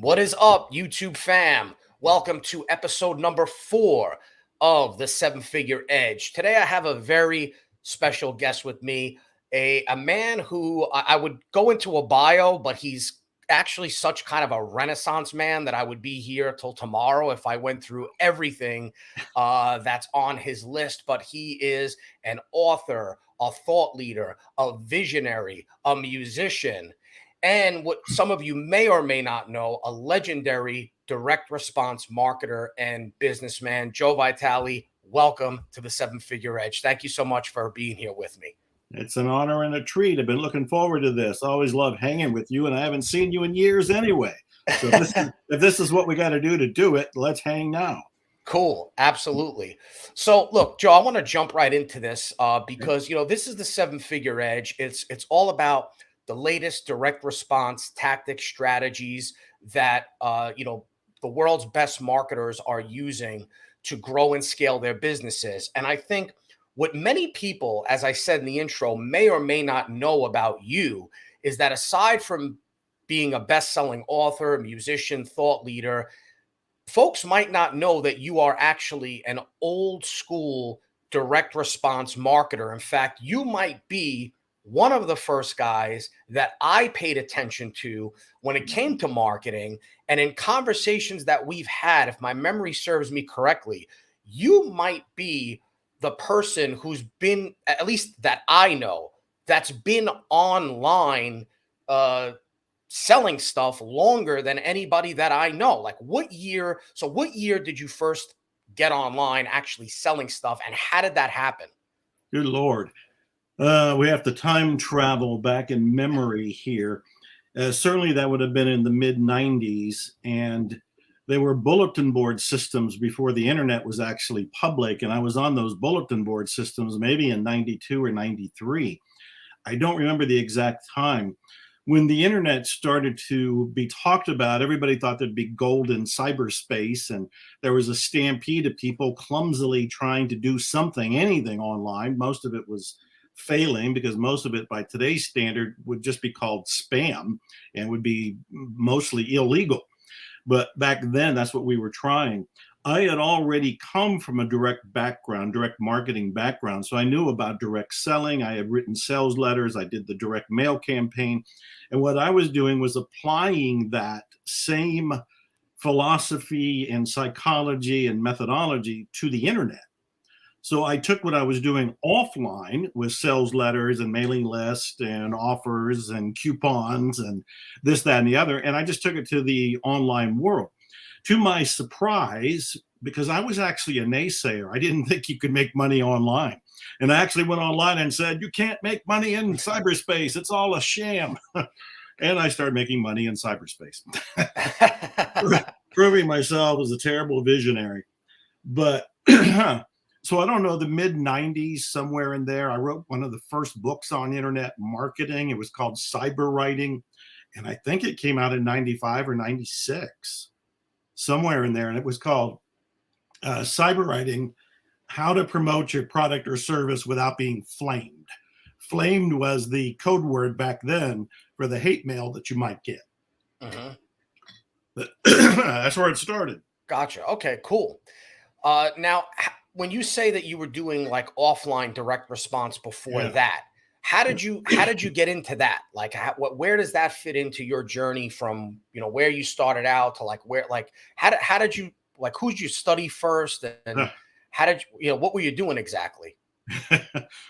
What is up, YouTube fam? Welcome to episode number 4 of the Seven Figure Edge. Today, I have a very special guest with me, a man who I would go into a bio, but he's actually such kind of a renaissance man that I would be here till tomorrow if I went through everything that's on his list. But he is an author, a thought leader, a visionary, a musician, and what some of you may or may not know, a legendary direct response marketer and businessman. Joe Vitale, welcome to the Seven Figure Edge. Thank you so much for being here with me. It's an honor and a treat. I've been looking forward to this. I always love hanging with you, and I haven't seen you in years anyway. So if this is what we got to do it, let's hang now. Cool. Absolutely. So look, Joe, I want to jump right into this because, this is the Seven Figure Edge. It's all about the latest direct response tactics, strategies that, the world's best marketers are using to grow and scale their businesses. And I think what many people, as I said in the intro, may or may not know about you is that aside from being a best-selling author, musician, thought leader, folks might not know that you are actually an old school direct response marketer. In fact, you might be one of the first guys that I paid attention to when it came to marketing. And in conversations that we've had, if my memory serves me correctly, you might be the person who's been, at least that I know, that's been online selling stuff longer than anybody that I know. Like what year did you first get online actually selling stuff, and how did that happen? Good Lord. We have to time travel back in memory here. Certainly that would have been in the mid 90s, and they were bulletin board systems before the internet was actually public. And I was on those bulletin board systems maybe in 92 or 93. I don't remember the exact time. When the internet started to be talked about, everybody thought there'd be gold in cyberspace, and there was a stampede of people clumsily trying to do something, anything online. Most of it was failing because most of it by today's standard would just be called spam and would be mostly illegal. But back then, that's what we were trying. I had already come from a direct marketing background. So I knew about direct selling. I had written sales letters. I did the direct mail campaign. And what I was doing was applying that same philosophy and psychology and methodology to the internet. So I took what I was doing offline with sales letters and mailing lists and offers and coupons and this, that, and the other, and I just took it to the online world. To my surprise, because I was actually a naysayer, I didn't think you could make money online. And I actually went online and said, you can't make money in cyberspace. It's all a sham. And I started making money in cyberspace, proving myself as a terrible visionary. But so I don't know, the mid 90s, somewhere in there, I wrote one of the first books on internet marketing. It was called Cyber Writing. And I think it came out in 95 or 96, somewhere in there. And it was called Cyber Writing, How to Promote Your Product or Service Without Being Flamed. Flamed was the code word back then for the hate mail that you might get. But that's where it started. Gotcha. Okay, cool. Now, when you say that you were doing like offline direct response before that, how did you get into that? Like, where does that fit into your journey from where you started out to like where, like how did you, like, who did you study first, and how did you what were you doing exactly?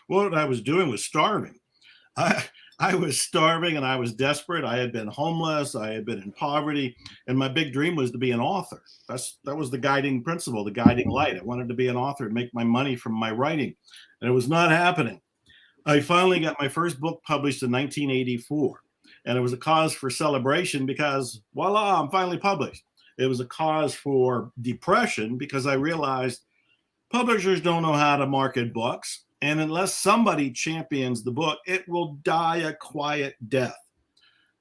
What I was doing was starving. I was starving and I was desperate. I had been homeless. I had been in poverty. And my big dream was to be an author. That was the guiding principle, the guiding light. I wanted to be an author and make my money from my writing. And it was not happening. I finally got my first book published in 1984. And it was a cause for celebration because, voila, I'm finally published. It was a cause for depression because I realized publishers don't know how to market books. And unless somebody champions the book, it will die a quiet death.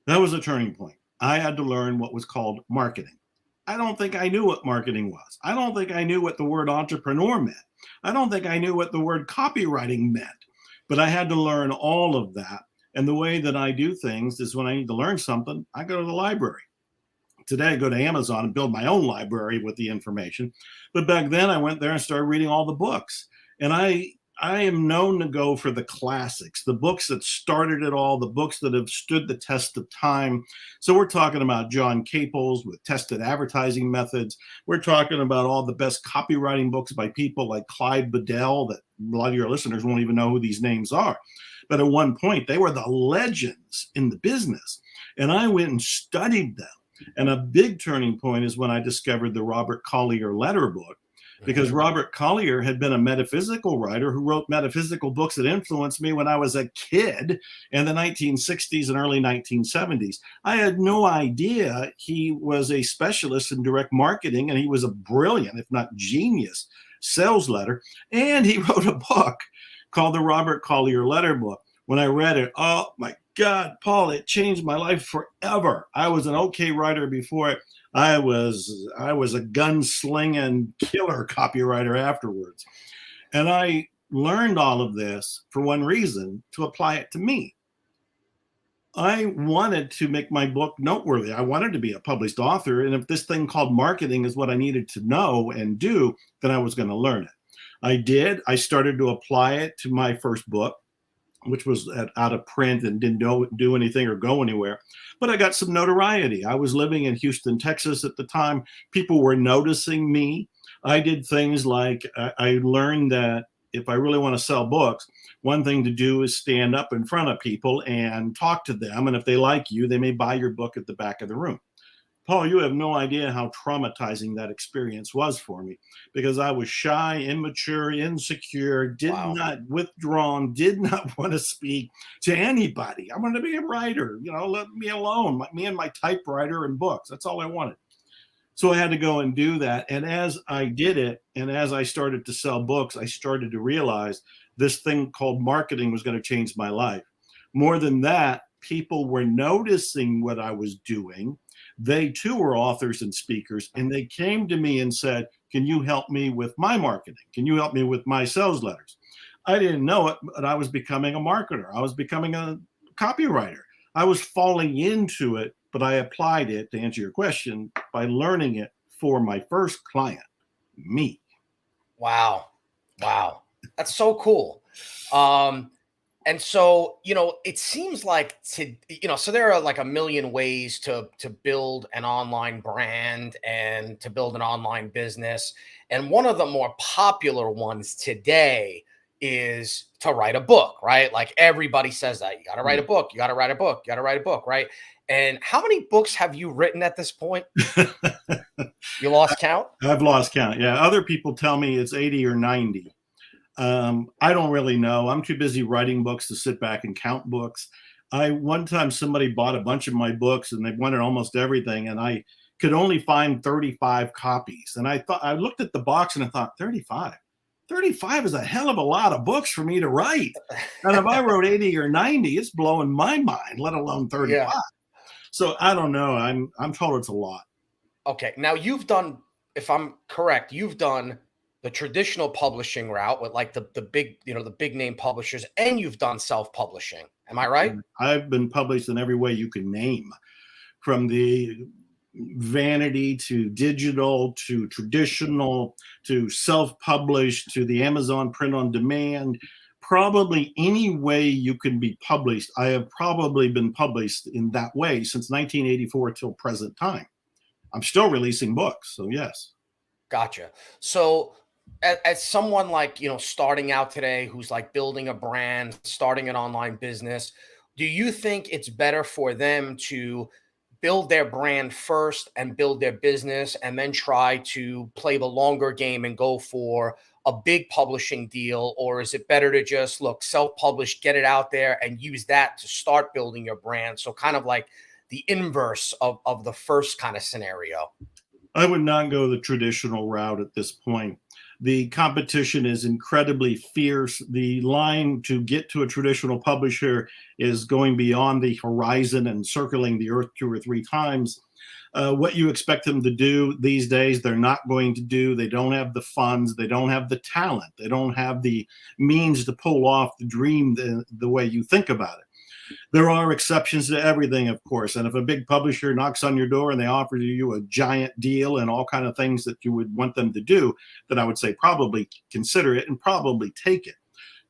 That was a turning point. I had to learn what was called marketing. I don't think I knew what marketing was. I don't think I knew what the word entrepreneur meant. I don't think I knew what the word copywriting meant. But I had to learn all of that. And the way that I do things is when I need to learn something, I go to the library. Today I go to Amazon and build my own library with the information. But back then I went there and started reading all the books. And I am known to go for the classics, the books that started it all, the books that have stood the test of time. So we're talking about John Caples with tested advertising methods. We're talking about all the best copywriting books by people like Clyde Bedell that a lot of your listeners won't even know who these names are. But at one point, they were the legends in the business. And I went and studied them. And a big turning point is when I discovered the Robert Collier letter book, because Robert Collier had been a metaphysical writer who wrote metaphysical books that influenced me when I was a kid in the 1960s and early 1970s. I had no idea he was a specialist in direct marketing, and he was a brilliant, if not genius, sales letter. And he wrote a book called the Robert Collier letter book. When I read it, oh my God, Paul, it changed my life forever. I was an okay writer before it. I was a gunslinging killer copywriter afterwards. And I learned all of this for one reason, to apply it to me. I wanted to make my book noteworthy. I wanted to be a published author. And if this thing called marketing is what I needed to know and do, then I was going to learn it. I did. I started to apply it to my first book, which was out of print and didn't do anything or go anywhere. But I got some notoriety. I was living in Houston, Texas at the time. People were noticing me. I did things like I learned that if I really want to sell books, one thing to do is stand up in front of people and talk to them. And if they like you, they may buy your book at the back of the room. Paul, you have no idea how traumatizing that experience was for me, because I was shy, immature, insecure, did not want to speak to anybody. I wanted to be a writer, let me alone, me and my typewriter and books. That's all I wanted. So I had to go and do that. And as I did it, and as I started to sell books, I started to realize this thing called marketing was going to change my life. More than that, people were noticing what I was doing. They too were authors and speakers, and they came to me and said, can you help me with my marketing? Can you help me with my sales letters? I didn't know it, but I was becoming a marketer. I was becoming a copywriter. I was falling into it, but I applied it, to answer your question, by learning it for my first client, me. Wow. That's so cool. And so, it seems like so there are like a million ways to build an online brand and to build an online business. And one of the more popular ones today is to write a book, right? Like everybody says that you got to write a book, you got to write a book, you got to write a book, right? And how many books have you written at this point? You lost count? I've lost count. Yeah. Other people tell me it's 80 or 90. I don't really know. I'm too busy writing books to sit back and count books. One time somebody bought a bunch of my books and they wanted almost everything, and I could only find 35 copies. And I looked at the box and I thought, 35 is a hell of a lot of books for me to write. And if I wrote 80 or 90, it's blowing my mind, let alone 35. Yeah. So I don't know. I'm told it's a lot. Okay. Now you've done, if I'm correct, you've done the traditional publishing route with like the big, the big name publishers, and you've done self-publishing. Am I right? I've been published in every way you can name, from the vanity to digital to traditional to self-published to the Amazon print on demand. Probably any way you can be published, I have probably been published in that way since 1984 till present time. I'm still releasing books, so yes. Gotcha. So as someone like, starting out today, who's like building a brand, starting an online business, do you think it's better for them to build their brand first and build their business and then try to play the longer game and go for a big publishing deal? Or is it better to just self-publish, get it out there and use that to start building your brand? So kind of like the inverse of the first kind of scenario. I would not go the traditional route at this point. The competition is incredibly fierce. The line to get to a traditional publisher is going beyond the horizon and circling the earth 2 or 3 times. What you expect them to do these days, they're not going to do. They don't have the funds. They don't have the talent. They don't have the means to pull off the dream the way you think about it. There are exceptions to everything, of course. And if a big publisher knocks on your door and they offer you a giant deal and all kind of things that you would want them to do, then I would say probably consider it and probably take it.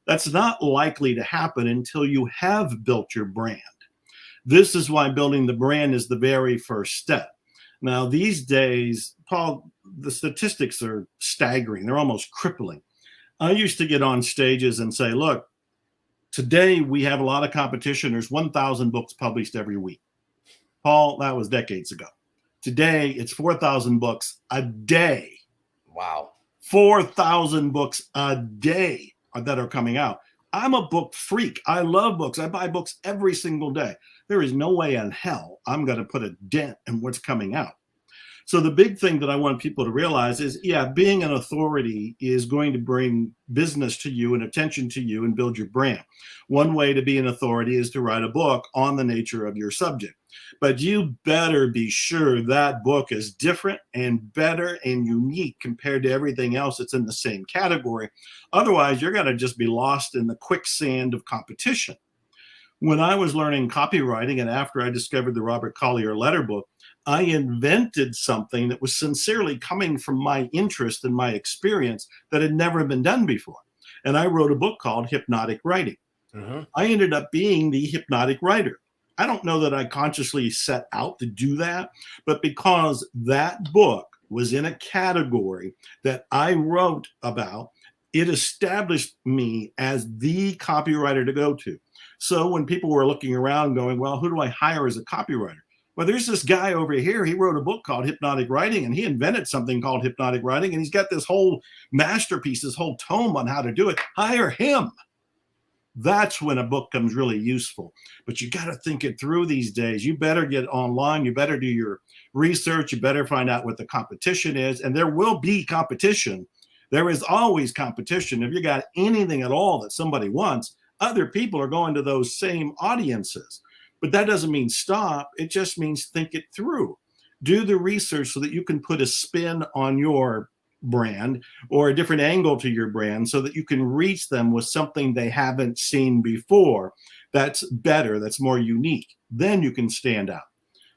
That's not likely to happen until you have built your brand. This is why building the brand is the very first step. Now, these days, Paul, the statistics are staggering. They're almost crippling. I used to get on stages and say, look, today we have a lot of competition. There's 1,000 books published every week. Paul, that was decades ago. Today, it's 4,000 books a day. Wow. 4,000 books a day that are coming out. I'm a book freak. I love books. I buy books every single day. There is no way in hell I'm going to put a dent in what's coming out. So the big thing that I want people to realize is, yeah, being an authority is going to bring business to you and attention to you and build your brand. One way to be an authority is to write a book on the nature of your subject. But you better be sure that book is different and better and unique compared to everything else that's in the same category. Otherwise, you're going to just be lost in the quicksand of competition. When I was learning copywriting and after I discovered the Robert Collier letter book, I invented something that was sincerely coming from my interest and my experience that had never been done before. And I wrote a book called Hypnotic Writing. Mm-hmm. I ended up being the hypnotic writer. I don't know that I consciously set out to do that, but because that book was in a category that I wrote about, it established me as the copywriter to go to. So when people were looking around going, well, who do I hire as a copywriter? Well, there's this guy over here. He wrote a book called Hypnotic Writing, and he invented something called hypnotic writing, and he's got this whole masterpiece, this whole tome on how to do it. Hire him. That's when a book comes really useful. But you got to think it through these days. You better get online. You better do your research. You better find out what the competition is. And there will be competition. There is always competition. If you got anything at all that somebody wants, other people are going to those same audiences. But that doesn't mean stop. It just means think it through. Do the research so that you can put a spin on your brand or a different angle to your brand so that you can reach them with something they haven't seen before that's better, that's more unique. Then you can stand out.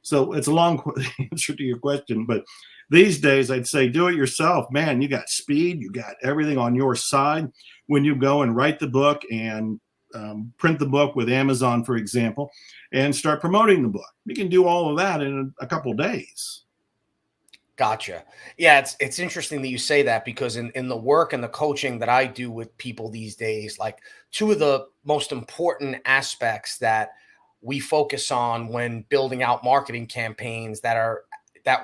So it's a long answer to your question, but these days I'd say do it yourself. Man, you got speed, you got everything on your side. When you go and write the book and print the book with Amazon, for example, and start promoting the book. You can do all of that in a couple of days. Gotcha. Yeah, it's interesting that you say that because in the work and the coaching that I do with people these days, like two of the most important aspects that we focus on when building out marketing campaigns that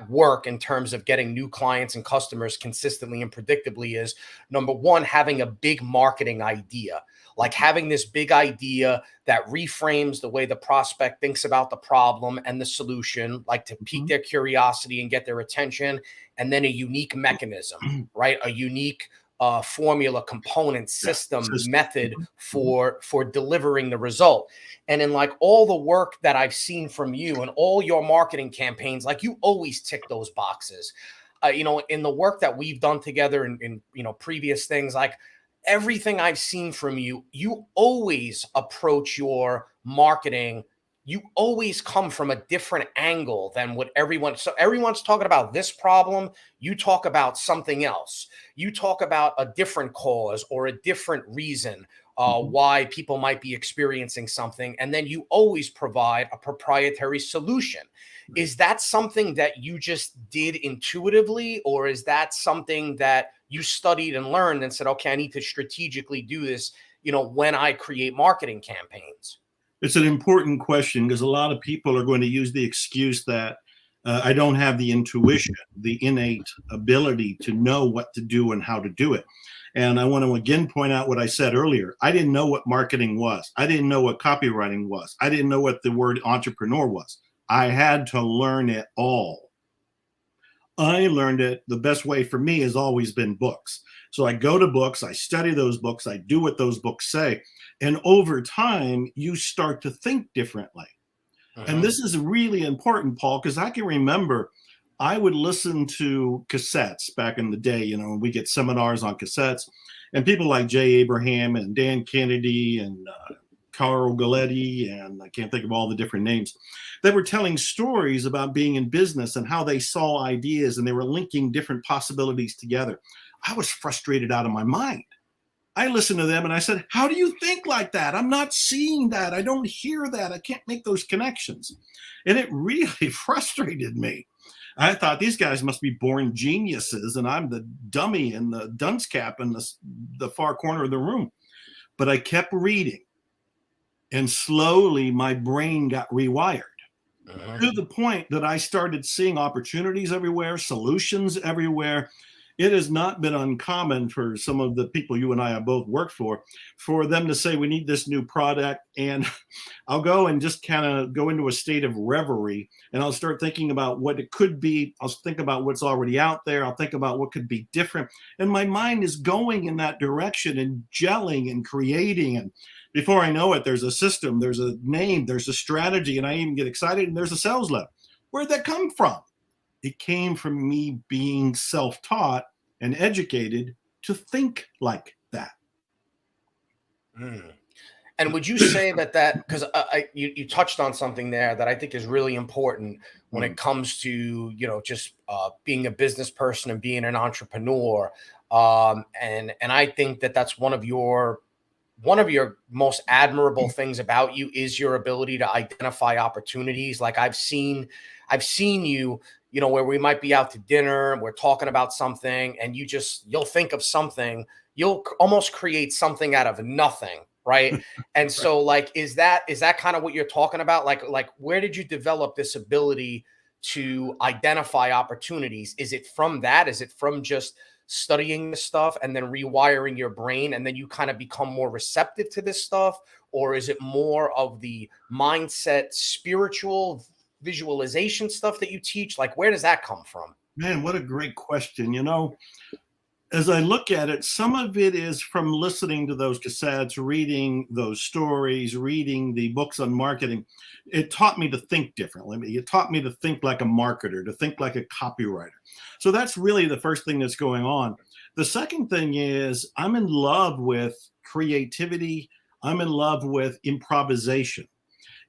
work in terms of getting new clients and customers consistently and predictably is, number one, having a big marketing idea. Like having this big idea that reframes the way the prospect thinks about the problem and the solution, like to pique their curiosity and get their attention, and then a unique mechanism, right? A unique formula, component, system, method for delivering the result. And in like all the work that I've seen from you and all your marketing campaigns, like you always tick those boxes. In the work that we've done together in previous things, like everything I've seen from you, you always approach your marketing. You always come from a different angle than what so everyone's talking about this problem. You talk about something else. You talk about a different cause or a different reason why people might be experiencing something. And then you always provide a proprietary solution. Is that something that you just did intuitively, or is that something that you studied and learned and said, okay, I need to strategically do this, when I create marketing campaigns? It's an important question because a lot of people are going to use the excuse that I don't have the intuition, the innate ability to know what to do and how to do it. And I want to again point out what I said earlier. I didn't know what marketing was. I didn't know what copywriting was. I didn't know what the word entrepreneur was. I had to learn it all. I learned it. The best way for me has always been books. So I go to books, I study those books, I do what those books say. And over time, you start to think differently. And this is really important, Paul, because I can remember I would listen to cassettes back in the day, we get seminars on cassettes, and people like Jay Abraham and Dan Kennedy and Carl Galetti, and I can't think of all the different names. They were telling stories about being in business and how they saw ideas, and they were linking different possibilities together. I was frustrated out of my mind. I listened to them and I said, how do you think like that? I'm not seeing that. I don't hear that. I can't make those connections. And it really frustrated me. I thought these guys must be born geniuses and I'm the dummy in the dunce cap in the far corner of the room. But I kept reading and slowly my brain got rewired to the point that I started seeing opportunities everywhere, solutions everywhere. It has not been uncommon for some of the people you and I have both worked for them to say, we need this new product. And I'll go and just kind of go into a state of reverie and I'll start thinking about what it could be. I'll think about what's already out there. I'll think about what could be different. And my mind is going in that direction and gelling and creating. And before I know it, there's a system, there's a name, there's a strategy, and I even get excited and there's a sales letter. Where'd that come from? It came from me being self-taught and educated to think like that. And would you say that because you touched on something there that I think is really important when it comes to, just being a business person and being an entrepreneur. And I think that that's one of your most admirable things about you is your ability to identify opportunities. Like I've seen you, where we might be out to dinner and we're talking about something and you'll think of something, you'll almost create something out of nothing. Right. And so like, is that kind of what you're talking about? Like, where did you develop this ability to identify opportunities? Is it from that? Is it from just studying this stuff and then rewiring your brain and then you kind of become more receptive to this stuff? Or is it more of the mindset, spiritual visualization stuff that you teach? Like, where does that come from? Man, what a great question. As I look at it, some of it is from listening to those cassettes, reading those stories, reading the books on marketing. It taught me to think differently. It taught me to think like a marketer, to think like a copywriter. So that's really the first thing that's going on. The second thing is I'm in love with creativity. I'm in love with improvisation.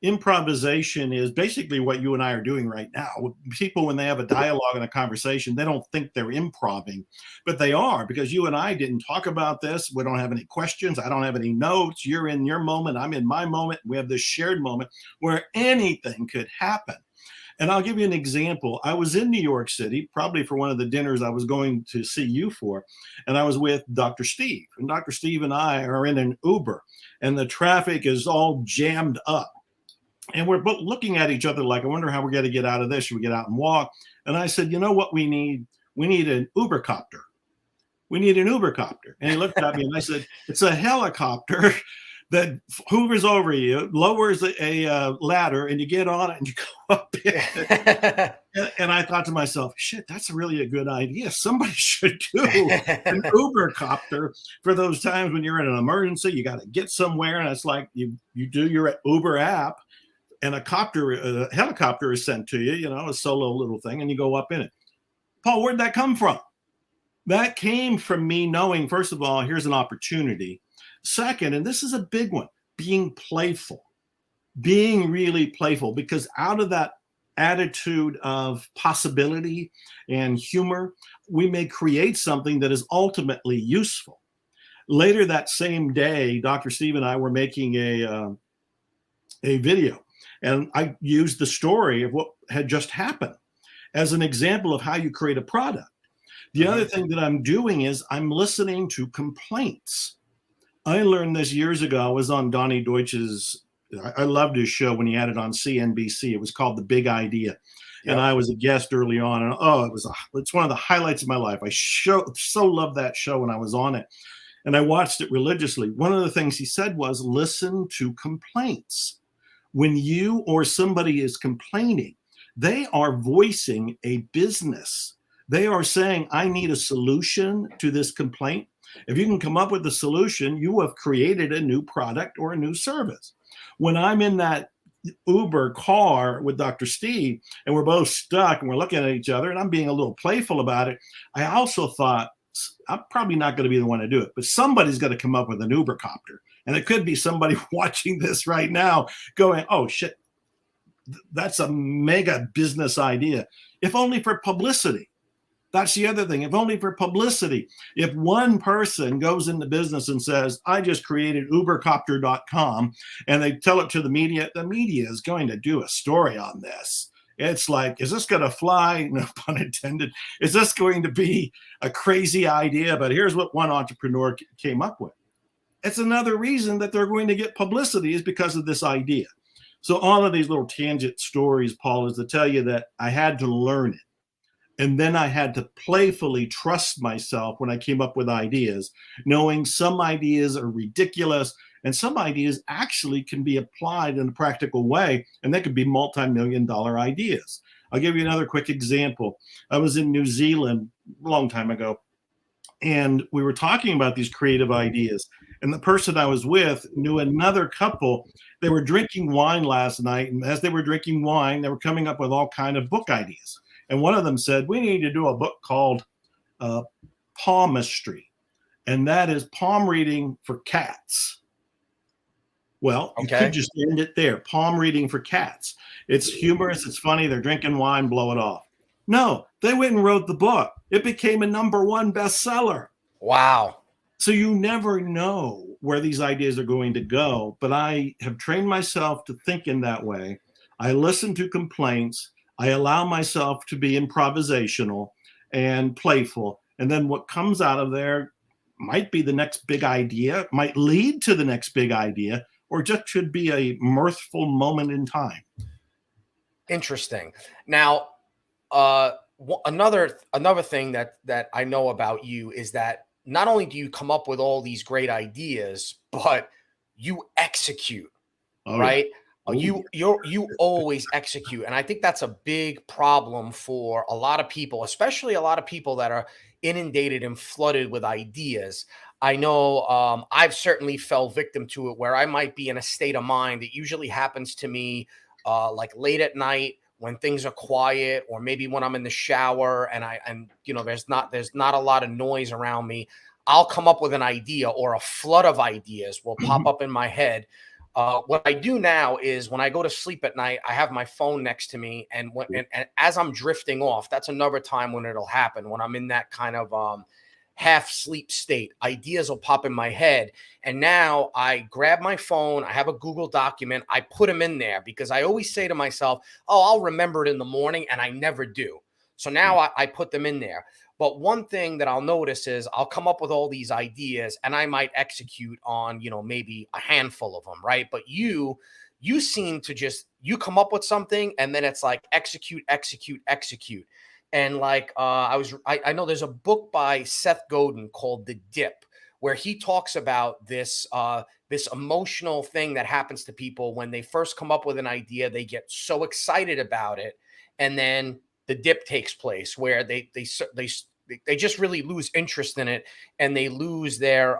Improvisation is basically what you and I are doing right now. People, when they have a dialogue and a conversation, they don't think they're improving, but they are, because you and I didn't talk about this. We don't have any questions. I don't have any notes. You're in your moment. I'm in my moment. We have this shared moment where anything could happen. And I'll give you an example. I was in New York City, probably for one of the dinners I was going to see you for, and I was with Dr. Steve. And Dr. Steve and I are in an Uber, and the traffic is all jammed up. And we're both looking at each other like, I wonder how we're going to get out of this. Should we get out and walk? And I said, you know what we need? We need an Uber copter. We need an Uber copter. And he looked at me and I said, it's a helicopter that hovers over you, lowers a ladder, and you get on it and you go up in. And I thought to myself, shit, that's really a good idea. Somebody should do an Uber copter for those times when you're in an emergency. You got to get somewhere. And it's like you do your Uber app. And a helicopter is sent to you, a solo little thing, and you go up in it. Paul, where'd that come from? That came from me knowing, first of all, here's an opportunity. Second, and this is a big one, being playful, being really playful, because out of that attitude of possibility and humor, we may create something that is ultimately useful. Later that same day, Dr. Steve and I were making a video. And I used the story of what had just happened as an example of how you create a product. The other thing that I'm doing is I'm listening to complaints. I learned this years ago. I was on Donnie Deutsch's, I loved his show when he had it on CNBC. It was called The Big Idea. Yep. And I was a guest early on. And it's one of the highlights of my life. I so loved that show when I was on it. And I watched it religiously. One of the things he said was listen to complaints. When you or somebody is complaining, they are voicing a business. They are saying, I need a solution to this complaint. If you can come up with a solution, you have created a new product or a new service. When I'm in that Uber car with Dr. Steve and we're both stuck and we're looking at each other and I'm being a little playful about it, I also thought, I'm probably not going to be the one to do it, but somebody's going to come up with an Uber copter. And it could be somebody watching this right now going, oh shit, that's a mega business idea. If only for publicity. That's the other thing. If only for publicity. If one person goes into business and says, I just created ubercopter.com, and they tell it to the media is going to do a story on this. It's like, is this going to fly? No pun intended. Is this going to be a crazy idea? But here's what one entrepreneur came up with. It's another reason that they're going to get publicity is because of this idea. So all of these little tangent stories, Paul, is to tell you that I had to learn it. And then I had to playfully trust myself when I came up with ideas, knowing some ideas are ridiculous and some ideas actually can be applied in a practical way, and they could be multi-million-dollar ideas. I'll give you another quick example. I was in New Zealand a long time ago, and we were talking about these creative ideas. And the person I was with knew another couple. They were drinking wine last night, and as they were drinking wine, they were coming up with all kind of book ideas. And one of them said, we need to do a book called Palmistry. And that is palm reading for cats. Well, you could just end it there. Palm reading for cats. It's humorous. It's funny. They're drinking wine, blow it off. No, they went and wrote the book. It became a #1 bestseller. Wow. So you never know where these ideas are going to go. But I have trained myself to think in that way. I listen to complaints. I allow myself to be improvisational and playful. And then what comes out of there might be the next big idea, might lead to the next big idea, or just should be a mirthful moment in time. Interesting. Now, another thing that I know about you is that not only do you come up with all these great ideas, but you execute, right? Yeah. You always execute. And I think that's a big problem for a lot of people, especially a lot of people that are inundated and flooded with ideas. I know I've certainly fell victim to it where I might be in a state of mind. It usually happens to me like late at night when things are quiet, or maybe when I'm in the shower and there's not a lot of noise around me. I'll come up with an idea, or a flood of ideas will pop up in my head. What I do now is when I go to sleep at night, I have my phone next to me, and as I'm drifting off, that's another time when it'll happen. When I'm in that kind of half sleep state, ideas will pop in my head, and now I grab my phone. I have a Google document. I put them in there because I always say to myself, "Oh, I'll remember it in the morning," and I never do. So now I put them in there. But one thing that I'll notice is I'll come up with all these ideas and I might execute on, maybe a handful of them, right? But you seem to you come up with something and then it's like execute, execute, execute. And like I know there's a book by Seth Godin called The Dip, where he talks about this this emotional thing that happens to people when they first come up with an idea. They get so excited about it, and then the dip takes place where they just really lose interest in it, and they lose their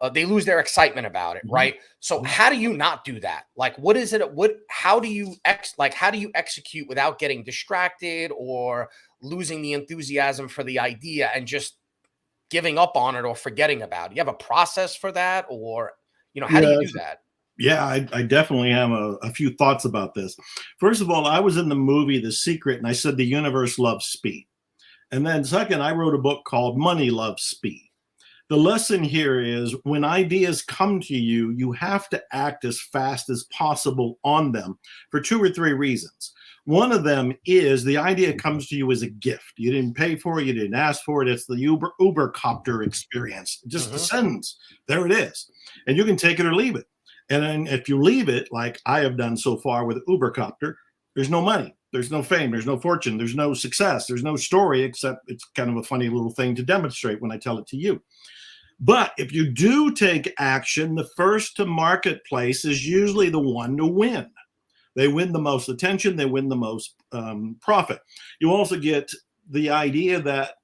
excitement about it, right? So how do you not do that? Like, what is it? How do you execute without getting distracted or losing the enthusiasm for the idea and just giving up on it or forgetting about it? You have a process for that, or how do you do that? Yeah, I definitely have a few thoughts about this. First of all, I was in the movie The Secret, and I said the universe loves speed. And then second, I wrote a book called Money Loves Speed. The lesson here is when ideas come to you, you have to act as fast as possible on them for 2 or 3 reasons. One of them is the idea comes to you as a gift. You didn't pay for it. You didn't ask for it. It's the Uber copter experience. It just descends. There it is. And you can take it or leave it. And then if you leave it, like I have done so far with Ubercopter, there's no money, there's no fame, there's no fortune, there's no success, there's no story, except it's kind of a funny little thing to demonstrate when I tell it to you. But if you do take action, the first to marketplace is usually the one to win. They win the most attention, they win the most profit. You also get the idea that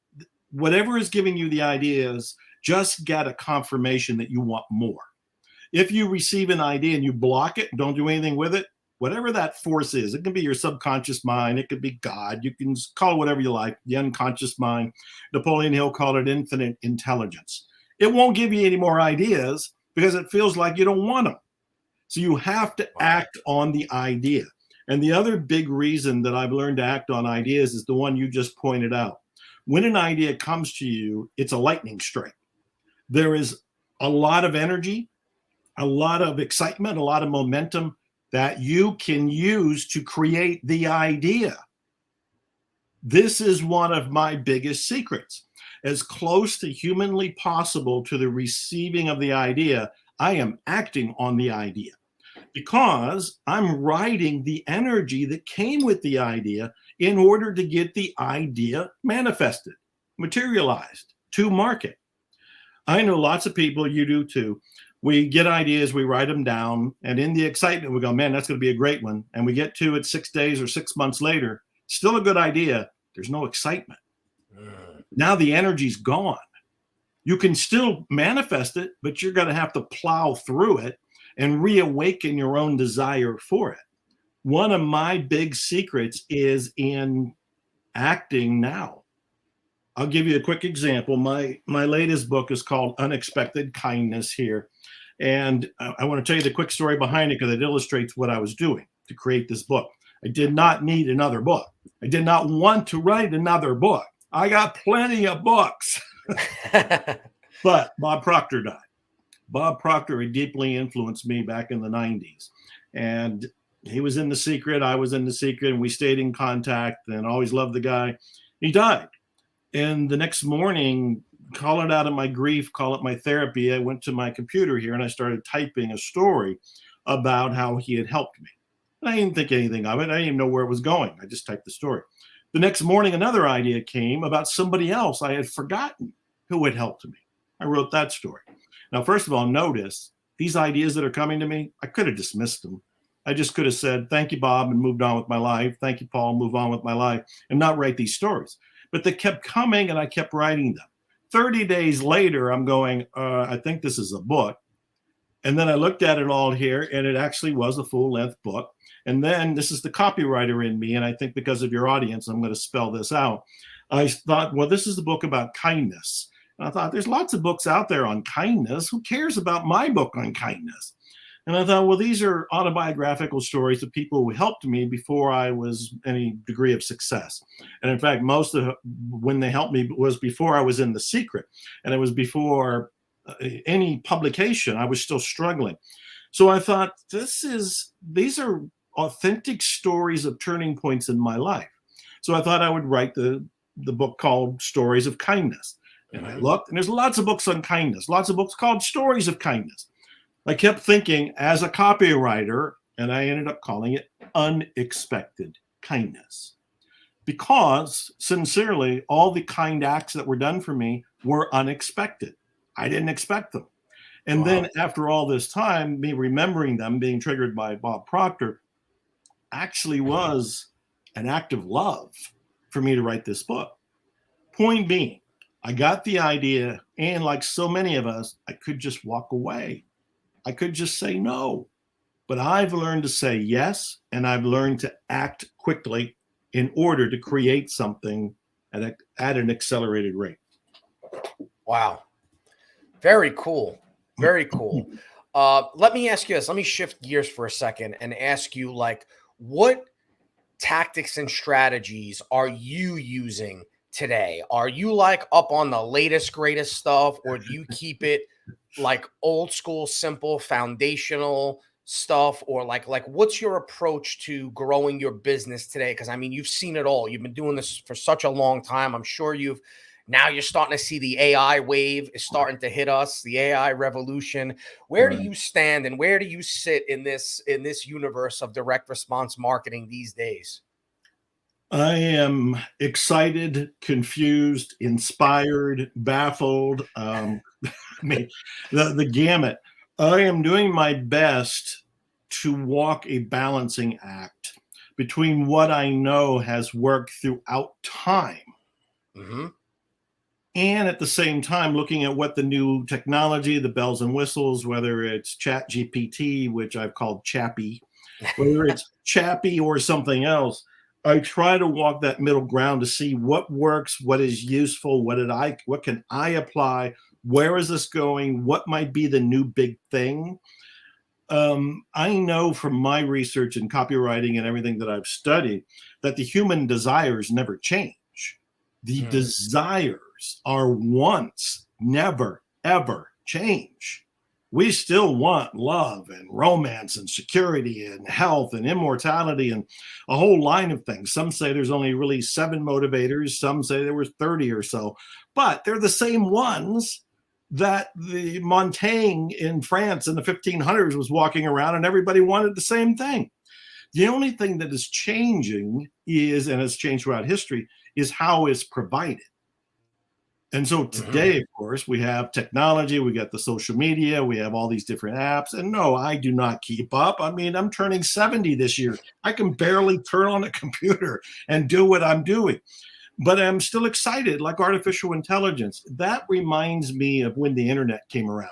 whatever is giving you the ideas, just get a confirmation that you want more. If you receive an idea and you block it, don't do anything with it, whatever that force is, it can be your subconscious mind, it could be God, you can call it whatever you like, the unconscious mind. Napoleon Hill called it infinite intelligence. it won't give you any more ideas because it feels like you don't want them. So you have to act on the idea. And the other big reason that I've learned to act on ideas is the one you just pointed out. When an idea comes to you, it's a lightning strike. There is a lot of energy, a lot of excitement, a lot of momentum that you can use to create the idea. This is one of my biggest secrets. As close to humanly possible to the receiving of the idea, I am acting on the idea because I'm riding the energy that came with the idea in order to get the idea manifested, materialized to market. I know lots of people, you do too. We get ideas, we write them down, and in the excitement, we go, man, that's going to be a great one. And we get to it 6 days or 6 months later, still a good idea. There's no excitement. Now the energy's gone. You can still manifest it, but you're going to have to plow through it and reawaken your own desire for it. One of my big secrets is in acting now. I'll give you a quick example. My latest book is called Unexpected Kindness here. And I want to tell you the quick story behind it because it illustrates what I was doing to create this book. I did not need another book. I did not want to write another book. I got plenty of books. But Bob Proctor died. Bob Proctor deeply influenced me back in the 90s. And he was in The Secret. I was in The Secret. And we stayed in contact and always loved the guy. He died. And the next morning, call it out of my grief, call it my therapy, I went to my computer here and I started typing a story about how he had helped me. And I didn't think anything of it. I didn't even know where it was going. I just typed the story. The next morning, another idea came about somebody else I had forgotten who had helped me. I wrote that story. Now, first of all, notice these ideas that are coming to me, I could have dismissed them. I just could have said, thank you, Bob, and moved on with my life. Thank you, Paul, move on with my life, and not write these stories. But they kept coming and I kept writing them. 30 days later, I'm going, I think this is a book. And then I looked at it all here and it actually was a full-length book. And then this is the copywriter in me. And I think because of your audience, I'm going to spell this out. I thought, well, this is a book about kindness. And I thought, there's lots of books out there on kindness. Who cares about my book on kindness? And I thought, well, these are autobiographical stories of people who helped me before I was any degree of success. And in fact, most of when they helped me was before I was in The Secret. And it was before any publication. I was still struggling. So I thought, these are authentic stories of turning points in my life. So I thought I would write the book called Stories of Kindness. And I looked, and there's lots of books on kindness, lots of books called Stories of Kindness. I kept thinking as a copywriter, and I ended up calling it Unexpected Kindness. Because, sincerely, all the kind acts that were done for me were unexpected. I didn't expect them. And then after all this time, me remembering them, being triggered by Bob Proctor, actually was an act of love for me to write this book. Point being, I got the idea, and like so many of us, I could just walk away. I could just say no. But I've learned to say yes, and I've learned to act quickly in order to create something at an accelerated rate. Wow. Very cool. Very cool. Let me ask you this. Let me shift gears for a second and ask you, like, what tactics and strategies are you using today? Are you like up on the latest, greatest stuff, or do you keep it like old school, simple, foundational stuff? Or like what's your approach to growing your business today? Because I mean, you've seen it all. You've been doing this for such a long time. I'm sure now you're starting to see the AI wave is starting to hit us, the AI revolution. Where do you stand and where do you sit in this universe of direct response marketing these days? I am excited, confused, inspired, baffled. I mean, the gamut. I am doing my best to walk a balancing act between what I know has worked throughout time. Mm-hmm. And at the same time, looking at what the new technology, the bells and whistles, whether it's Chat GPT, which I've called Chappy, whether it's Chappy or something else, I try to walk that middle ground to see what works, what is useful, what can I apply, Where is this going? What might be the new big thing? I know from my research in copywriting and everything that I've studied that the human desires never change. The desires, our wants, never, ever change. We still want love and romance and security and health and immortality and a whole line of things. Some say there's only really 7 motivators. Some say there were 30 or so, but they're the same ones that the Montaigne in France in the 1500s was walking around, and everybody wanted the same thing. The only thing that is changing is, and has changed throughout history, is how it's provided. And so today, of course, we have technology, we got the social media, we have all these different apps. And no, I do not keep up. I mean, I'm turning 70 this year. I can barely turn on a computer and do what I'm doing. But I'm still excited, like artificial intelligence. That reminds me of when the internet came around.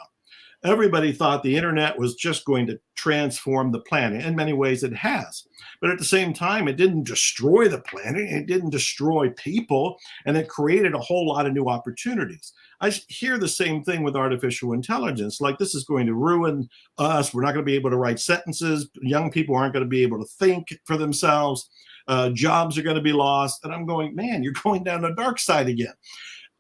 Everybody thought the internet was just going to transform the planet. In many ways, it has. But at the same time, it didn't destroy the planet. It didn't destroy people. And it created a whole lot of new opportunities. I hear the same thing with artificial intelligence. Like, this is going to ruin us. We're not going to be able to write sentences. Young people aren't going to be able to think for themselves. Jobs are going to be lost. And I'm going, man, you're going down the dark side again.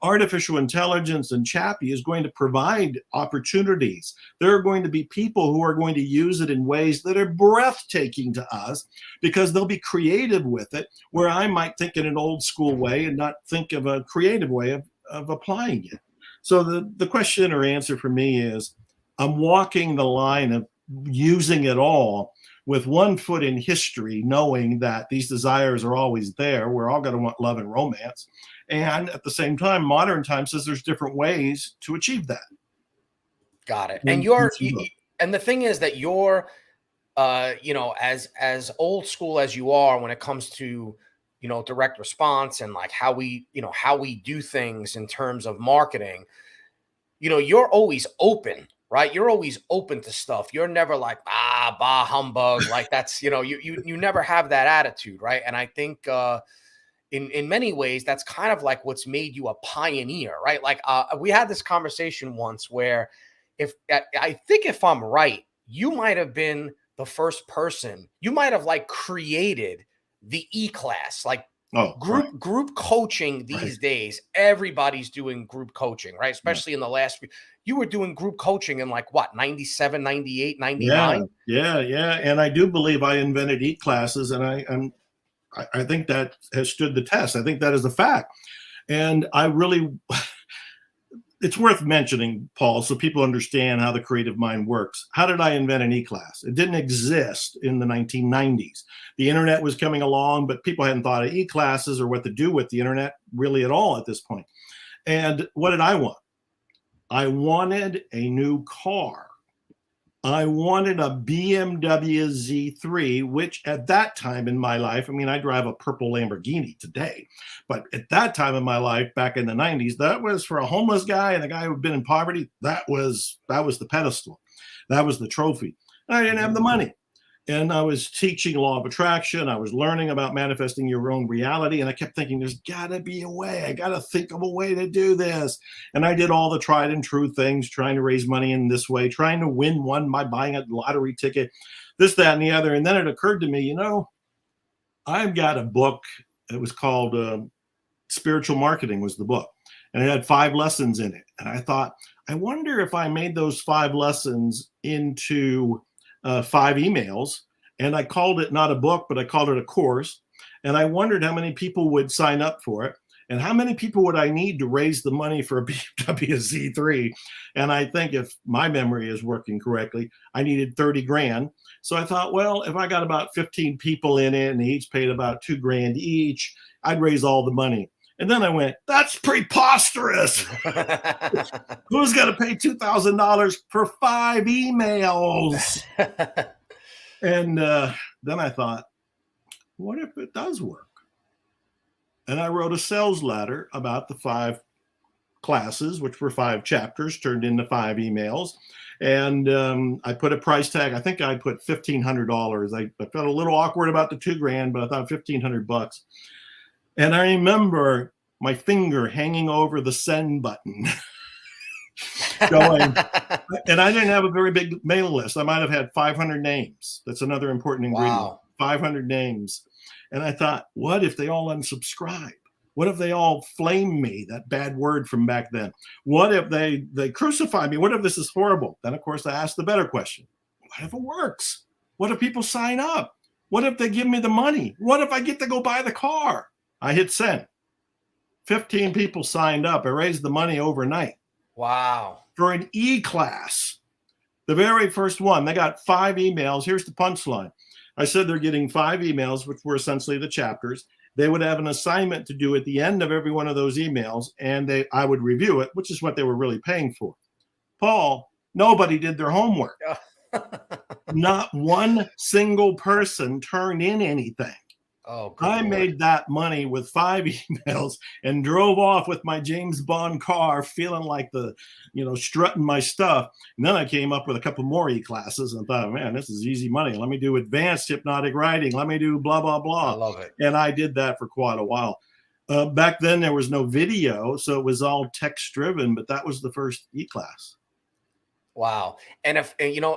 Artificial intelligence and Chappie is going to provide opportunities. There are going to be people who are going to use it in ways that are breathtaking to us because they'll be creative with it, where I might think in an old school way and not think of a creative way of applying it. So the question or answer for me is, I'm walking the line of using it all with one foot in history, knowing that these desires are always there. We're all going to want love and romance. And at the same time, modern time says there's different ways to achieve that. Got it. And and the thing is that you're, as old school as you are when it comes to, direct response and like how we do things in terms of marketing, you're always open, right? You're always open to stuff. You're never like, bah humbug. Like that's, you never have that attitude. Right. And I think, in many ways, that's kind of like what's made you a pioneer, right? Like we had this conversation once where I think if I'm right, you might have been the first person, you might have like created the E-class, like group coaching these days. Everybody's doing group coaching, right? Especially in the last few. You were doing group coaching in like what, 97, 98, 99? Yeah. And I do believe I invented E-classes, and I think that has stood the test. I think that is a fact. And it's worth mentioning, Paul, so people understand how the creative mind works. How did I invent an E-class? It didn't exist in the 1990s. The internet was coming along, but people hadn't thought of E-classes or what to do with the internet really at all at this point. And what did I want? I wanted a new car. I wanted a BMW Z3, which at that time in my life, I mean, I drive a purple Lamborghini today, but at that time in my life, back in the 90s, that was for a homeless guy and a guy who'd been in poverty. That was the pedestal. That was the trophy. I didn't have the money. And I was teaching law of attraction. I was learning about manifesting your own reality. And I kept thinking, there's got to be a way. I got to think of a way to do this. And I did all the tried and true things, trying to raise money in this way, trying to win one by buying a lottery ticket, this, that, and the other. And then it occurred to me, I've got a book. It was called Spiritual Marketing was the book. And it had 5 lessons in it. And I thought, I wonder if I made those 5 lessons into 5 emails, and I called it not a book, but I called it a course. And I wondered how many people would sign up for it and how many people would I need to raise the money for a BMW Z3. And I think, if my memory is working correctly, I needed 30 grand. So I thought, well, if I got about 15 people in it and they each paid about 2 grand each, I'd raise all the money. And then I went, that's preposterous. Who's going to pay $2,000 for 5 emails? And then I thought, what if it does work? And I wrote a sales letter about the 5 classes, which were 5 chapters turned into 5 emails. And I put a price tag. I think I put $1,500. I felt a little awkward about the 2 grand, but I thought $1,500. And I remember my finger hanging over the send button going, and I didn't have a very big mailing list. I might have had 500 names. That's another important ingredient. Wow. 500 names. And I thought, what if they all unsubscribe? What if they all flame me, that bad word from back then? What if they crucify me? What if this is horrible? Then, of course, I asked the better question. What if it works? What if people sign up? What if they give me the money? What if I get to go buy the car? I hit send. 15 people signed up. I raised the money overnight. Wow. For an E-class. The very first one, they got 5 emails. Here's the punchline. I said they're getting 5 emails, which were essentially the chapters. They would have an assignment to do at the end of every one of those emails, and I would review it, which is what they were really paying for. Paul, nobody did their homework. Not one single person turned in anything. Oh, I made that money with 5 emails and drove off with my James Bond car, feeling like strutting my stuff. And then I came up with a couple more E-classes and thought, man, this is easy money. Let me do advanced hypnotic writing. Let me do blah, blah, blah. I love it. And I did that for quite a while. Back then, there was no video, so it was all text driven, but that was the first E-class. Wow. And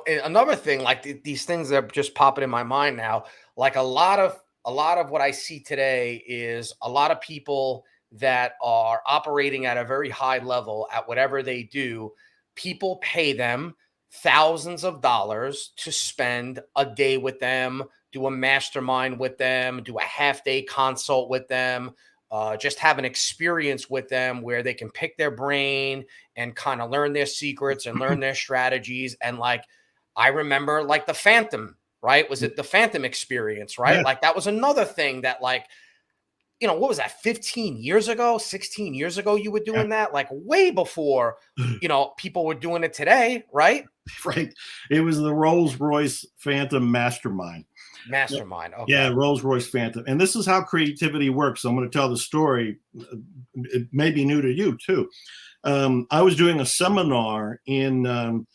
another thing, like these things that are just popping in my mind now, like a lot of what I see today is a lot of people that are operating at a very high level at whatever they do. People pay them thousands of dollars to spend a day with them, do a mastermind with them, do a half-day consult with them, just have an experience with them where they can pick their brain and kind of learn their secrets and learn their strategies. And like, I remember like the Phantom, right? Was it the Phantom experience, right? Yeah. Like that was another thing that like, what was that? 15 years ago, 16 years ago, you were doing that, like way before, people were doing it today, right? Right. It was the Rolls-Royce Phantom Mastermind. Mastermind. Okay. Yeah, Rolls-Royce Phantom. And this is how creativity works. So I'm going to tell the story. It may be new to you too. I was doing a seminar in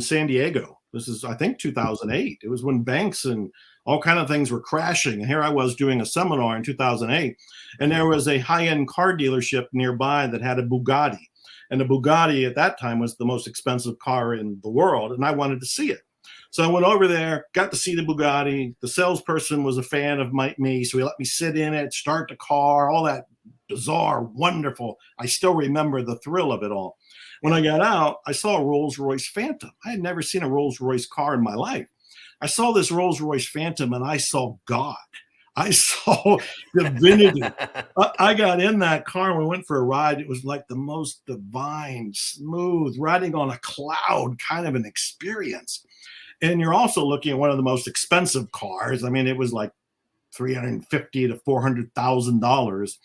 San Diego. This is, I think, 2008. It was when banks and all kind of things were crashing. And here I was doing a seminar in 2008. And there was a high-end car dealership nearby that had a Bugatti. And the Bugatti at that time was the most expensive car in the world. And I wanted to see it. So I went over there, got to see the Bugatti. The salesperson was a fan of me, so he let me sit in it, start the car, all that bizarre, wonderful. I still remember the thrill of it all. When I got out, I saw a Rolls-Royce Phantom. I had never seen a Rolls-Royce car in my life. I saw this Rolls-Royce Phantom, and I saw God. I saw divinity. I got in that car and we went for a ride. It was like the most divine, smooth, riding on a cloud kind of an experience. And you're also looking at one of the most expensive cars. I mean, it was like $350,000 to $400,000.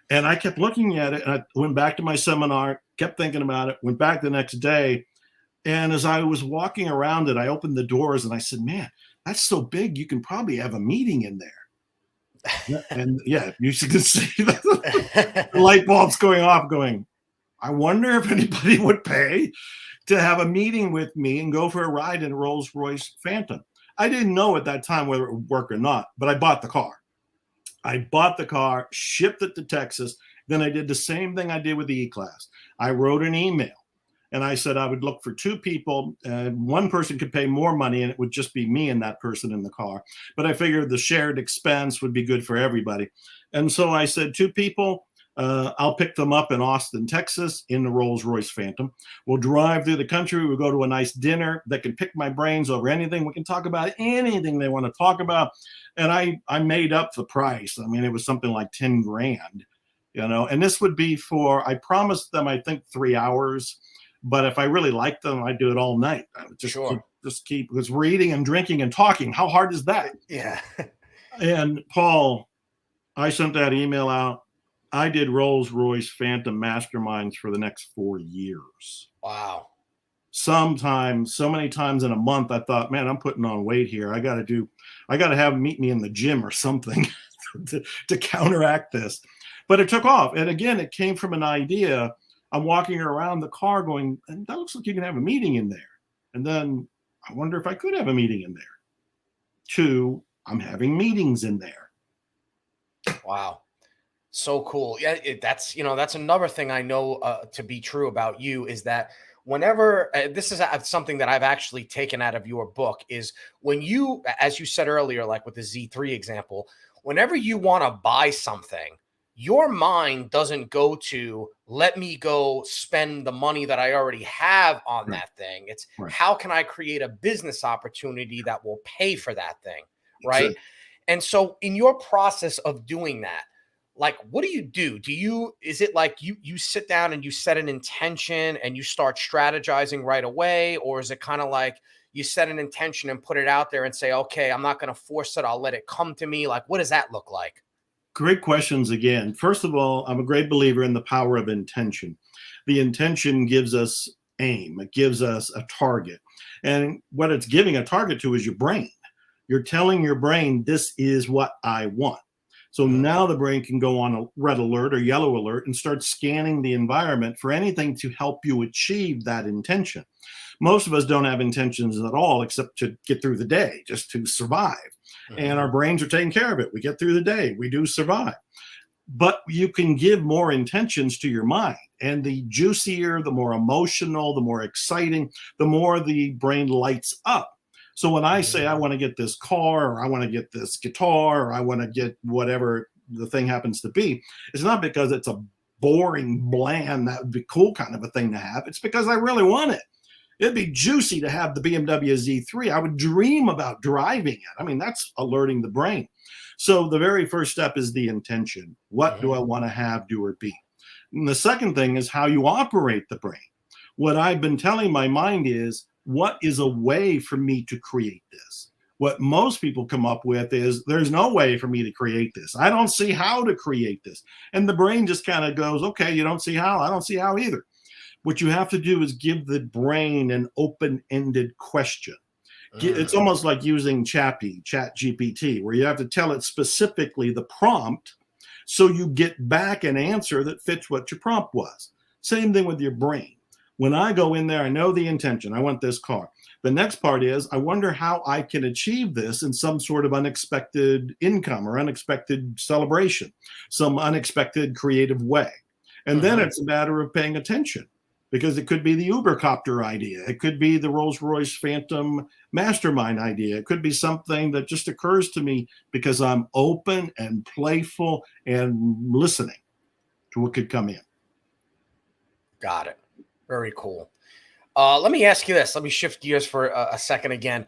And I kept looking at it, and I went back to my seminar, kept thinking about it, went back the next day. And as I was walking around it, I opened the doors and I said, man, that's so big, you can probably have a meeting in there. And yeah, you can see the light bulbs going off, going, I wonder if anybody would pay to have a meeting with me and go for a ride in a Rolls-Royce Phantom. I didn't know at that time whether it would work or not, but I bought the car. I bought the car, shipped it to Texas. Then I did the same thing I did with the E-Class. I wrote an email and I said I would look for 2 people. One person could pay more money and it would just be me and that person in the car. But I figured the shared expense would be good for everybody. And so I said 2 people. I'll pick them up in Austin, Texas, in the Rolls-Royce Phantom. We'll drive through the country. We'll go to a nice dinner. They can pick my brains over anything. We can talk about anything they want to talk about. And I made up the price. I mean, it was something like 10 grand, and this would be I promised them, I think 3 hours. But if I really liked them, I'd do it all night. I would just keep reading and drinking and talking. How hard is that? Yeah. And Paul, I sent that email out. I did Rolls-Royce Phantom masterminds for the next 4 years. Wow. Sometimes, so many times in a month, I thought, man, I'm putting on weight here. I got to have them meet me in the gym or something to counteract this. But it took off. And again, it came from an idea. I'm walking around the car going, and that looks like you can have a meeting in there. And then I wonder if I could have a meeting in there. 2, I'm having meetings in there. Wow. So cool. Yeah, that's another thing I know to be true about you is that whenever this is something that I've actually taken out of your book is when you, as you said earlier, like with the Z3 example, whenever you want to buy something, your mind doesn't go to let me go spend the money that I already have on Right. that thing. It's Right. how can I create a business opportunity that will pay for that thing, right? Exactly. And so in your process of doing that, like what do you do? Is it like you sit down and you set an intention and you start strategizing right away, or is it kind of like you set an intention and put it out there and say, okay, I'm not going to force it, I'll let it come to me? Like what does that look like? Great questions again. First of all, I'm a great believer in the power of intention. The intention gives us aim, it gives us a target. And what it's giving a target to is your brain. You're telling your brain, this is what I want. So Mhm. now the brain can go on a red alert or yellow alert and start scanning the environment for anything to help you achieve that intention. Most of us don't have intentions at all except to get through the day, just to survive. And Mhm. our brains are taking care of it. We get through the day, we do survive. But you can give more intentions to your mind. And the juicier, the more emotional, the more exciting, the more the brain lights up. So when I say I Mhm. want to get this car, or I want to get this guitar, or I want to get whatever the thing happens to be, it's not because it's a boring, bland, that would be cool kind of a thing to have. It's because I really want it. It'd be juicy to have the BMW Z3. I would dream about driving it. I mean, that's alerting the brain. So the very first step is the intention. What do Mhm. I want to have, do, or be? And the second thing is how you operate the brain. What I've been telling my mind is, what is a way for me to create this? What most people come up with is, there's no way for me to create this. I don't see how to create this. And the brain just kind of goes, okay, you don't see how? I don't see how either. What you have to do is give the brain an open-ended question. It's Mm. almost like using Chappy, Chat GPT, where you have to tell it specifically the prompt so you get back an answer that fits what your prompt was. Same thing with your brain. When I go in there, I know the intention. I want this car. The next part is, I wonder how I can achieve this in some sort of unexpected income or unexpected celebration, some unexpected creative way. And then Mhm. it's a matter of paying attention, because it could be the Ubercopter idea. It could be the Rolls-Royce Phantom mastermind idea. It could be something that just occurs to me because I'm open and playful and listening to what could come in. Got it. Very cool. Let me ask you this. Let me shift gears for a second again.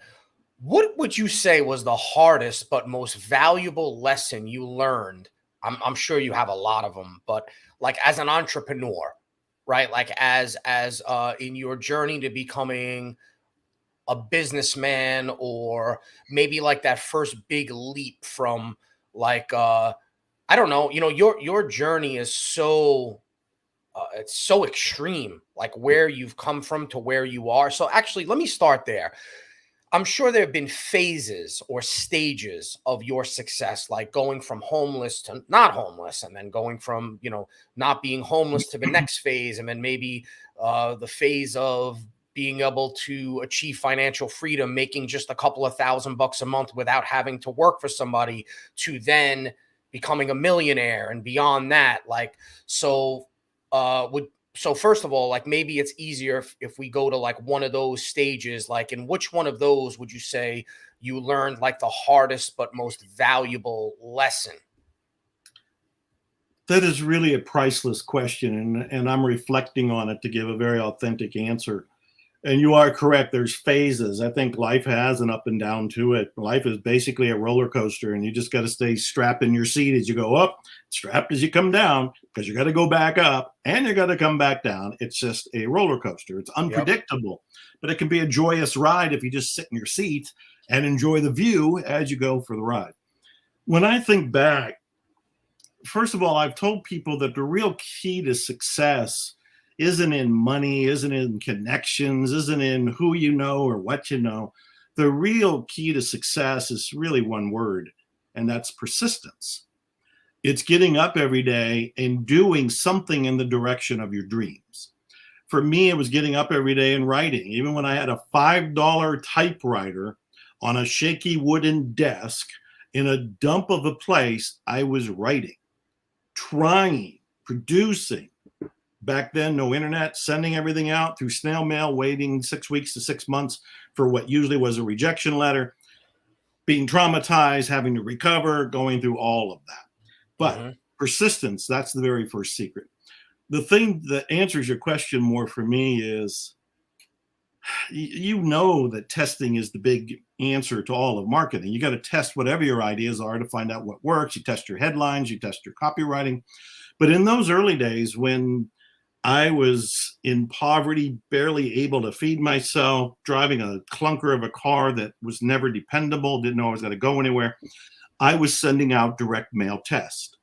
What would you say was the hardest but most valuable lesson you learned? I'm sure you have a lot of them, but like as an entrepreneur, right? Like as in your journey to becoming a businessman, or maybe like that first big leap from like I don't know, your journey is so it's so extreme, like where you've come from to where you are. So actually, let me start there. I'm sure there have been phases or stages of your success, like going from homeless to not homeless, and then going from, not being homeless to the next phase, and then maybe the phase of being able to achieve financial freedom, making just a couple of $1,000 a month without having to work for somebody, to then becoming a millionaire and beyond that. Like, so, would so first of all, like maybe it's easier if we go to like one of those stages, like in which one of those would you say you learned like the hardest but most valuable lesson? That is really a priceless question, and I'm reflecting on it to give a very authentic answer. And you are correct. There's phases. I think life has an up and down to it. Life is basically a roller coaster, and you just got to stay strapped in your seat as you go up, strapped as you come down, because you got to go back up and you got to come back down. It's just a roller coaster. It's Yep. unpredictable, but it can be a joyous ride if you just sit in your seat and enjoy the view as you go for the ride. When I think back, first of all, I've told people that the real key to success isn't in money, isn't in connections, isn't in who you know or what you know. The real key to success is really one word, and that's persistence. It's getting up every day and doing something in the direction of your dreams. For me, it was getting up every day and writing. Even when I had a $5 typewriter on a shaky wooden desk in a dump of a place, I was writing, trying, producing. Back then, no internet, sending everything out through snail mail, waiting 6 weeks to 6 months for what usually was a rejection letter, being traumatized, having to recover, going through all of that. But persistence, that's the very first secret. The thing that answers your question more for me is, you know that testing is the big answer to all of marketing. You got to test whatever your ideas are to find out what works. You test your headlines, you test your copywriting. But in those early days when I was in poverty, barely able to feed myself, driving a clunker of a car that was never dependable, didn't know I was going to go anywhere, I was sending out direct mail tests.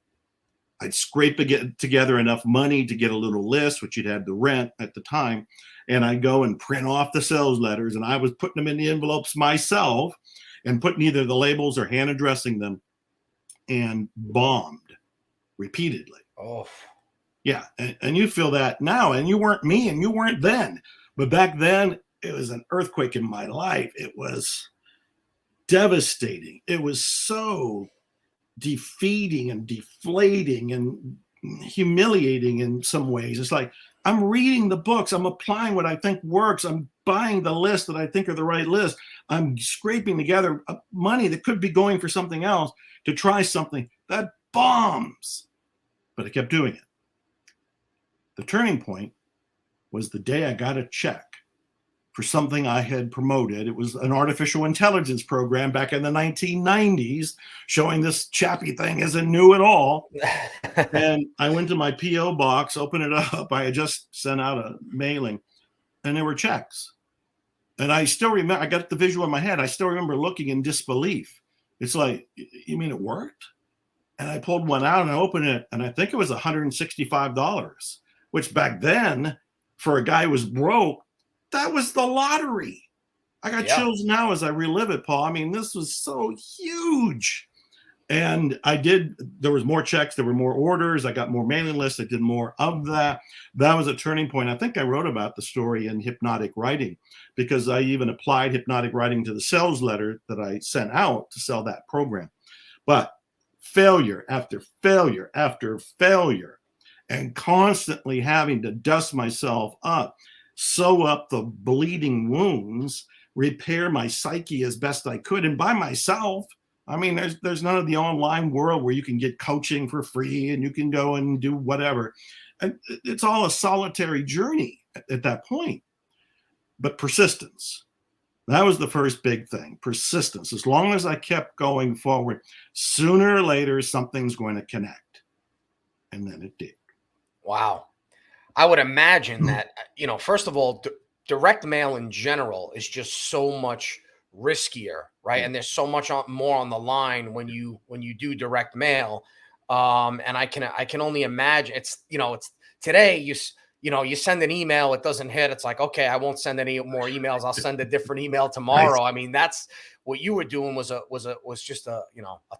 I'd scrape together enough money to get a little list, which you'd had the rent at the time, and I'd go and print off the sales letters, and I was putting them in the envelopes myself and putting either the labels or hand addressing them, and bombed repeatedly. Oh. Yeah, and you feel that now, and you weren't me, and you weren't then. But back then, it was an earthquake in my life. It was devastating. It was so defeating and deflating and humiliating in some ways. It's like, I'm reading the books, I'm applying what I think works, I'm buying the list that I think are the right list, I'm scraping together money that could be going for something else to try something that bombs. But I kept doing it. The turning point was the day I got a check for something I had promoted. It was an artificial intelligence program back in the 1990s, showing this chappy thing isn't new at all. And I went to my P.O. box, opened it up. I had just sent out a mailing, and there were checks. And I still remember, I got the visual in my head. I still remember looking in disbelief. It's like, you mean it worked? And I pulled one out and I opened it, and I think it was $165, which back then, for a guy who was broke, that was the lottery. I got chills now as I relive it, Paul. I mean, this was so huge. And there was more checks, there were more orders, I got more mailing lists, I did more of that. That was a turning point. I think I wrote about the story in Hypnotic Writing, because I even applied hypnotic writing to the sales letter that I sent out to sell that program. But failure after failure after failure, and constantly having to dust myself up, sew up the bleeding wounds, repair my psyche as best I could, and by myself. I mean, there's none of the online world where you can get coaching for free and you can go and do whatever. And it's all a solitary journey at that point. But persistence, that was the first big thing. Persistence. As long as I kept going forward, sooner or later, something's going to connect. And then it did. Wow. I would imagine that, first of all, direct mail in general is just so much riskier, right? And there's so much more on the line when you do direct mail. And I can only imagine it's today you send an email, it doesn't hit. It's like, okay, I won't send any more emails. I'll send a different email tomorrow. I mean, that's what you were doing was just a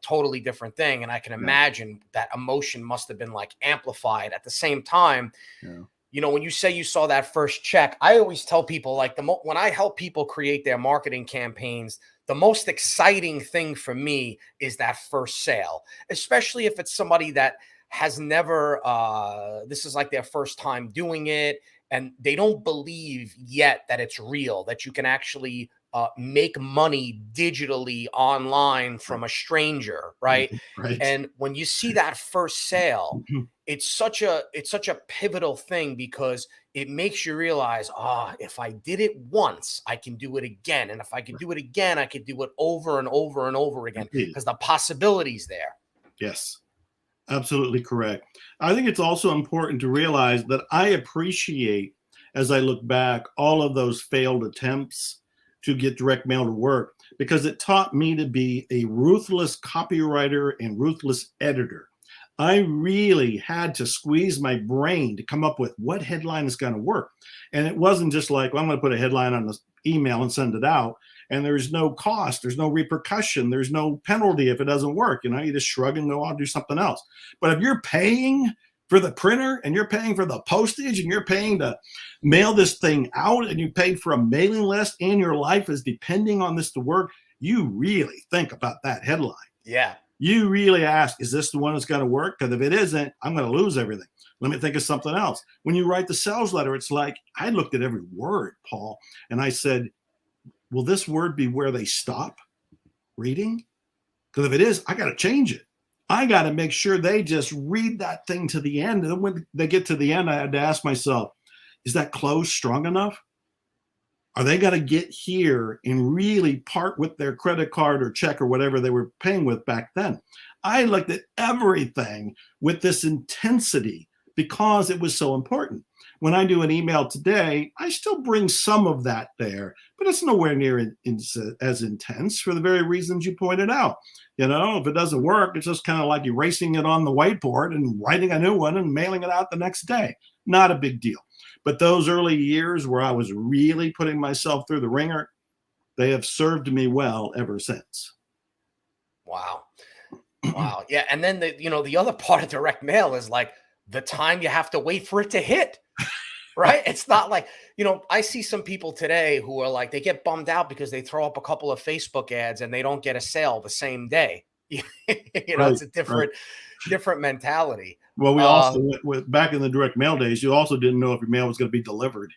totally different thing. And I can imagine that emotion must have been like amplified at the same time. Yeah. When you say you saw that first check, I always tell people, like, when I help people create their marketing campaigns, the most exciting thing for me is that first sale, especially if it's somebody that has never, this is like their first time doing it, and they don't believe yet that it's real, that you can actually make money digitally online from a stranger, right? Right. And when you see that first sale, it's such a pivotal thing, because it makes you realize, if I did it once, I can do it again. And if I can do it again, I could do it over and over and over again, because the possibilities there. Yes, absolutely correct. I think it's also important to realize that I appreciate, as I look back, all of those failed attempts to get direct mail to work, because it taught me to be a ruthless copywriter and ruthless editor. I really had to squeeze my brain to come up with what headline is going to work. And it wasn't just like, well, I'm going to put a headline on the email and send it out, and there's no cost, there's no repercussion, there's no penalty if it doesn't work. You just shrug and go, I'll do something else. But if you're paying for the printer, and you're paying for the postage, and you're paying to mail this thing out, and you paid for a mailing list, and your life is depending on this to work, you really think about that headline. Yeah. You really ask, is this the one that's going to work? Because if it isn't, I'm going to lose everything. Let me think of something else. When you write the sales letter, it's like, I looked at every word, Paul, and I said, will this word be where they stop reading? Because if it is, I got to change it. I got to make sure they just read that thing to the end. And then when they get to the end, I had to ask myself, is that close strong enough? Are they going to get here and really part with their credit card or check or whatever they were paying with back then? I looked at everything with this intensity because it was so important. When I do an email today, I still bring some of that there, but it's nowhere near as intense for the very reasons you pointed out. You know, if it doesn't work, it's just kind of like erasing it on the whiteboard and writing a new one and mailing it out the next day. Not a big deal. But those early years where I was really putting myself through the ringer, they have served me well ever since. Wow. Wow. Yeah. And then the other part of direct mail is like the time you have to wait for it to hit. Right. It's not like, I see some people today who are like, they get bummed out because they throw up a couple of Facebook ads and they don't get a sale the same day. It's a different mentality. Well, we also, back in the direct mail days, you also didn't know if your mail was going to be delivered.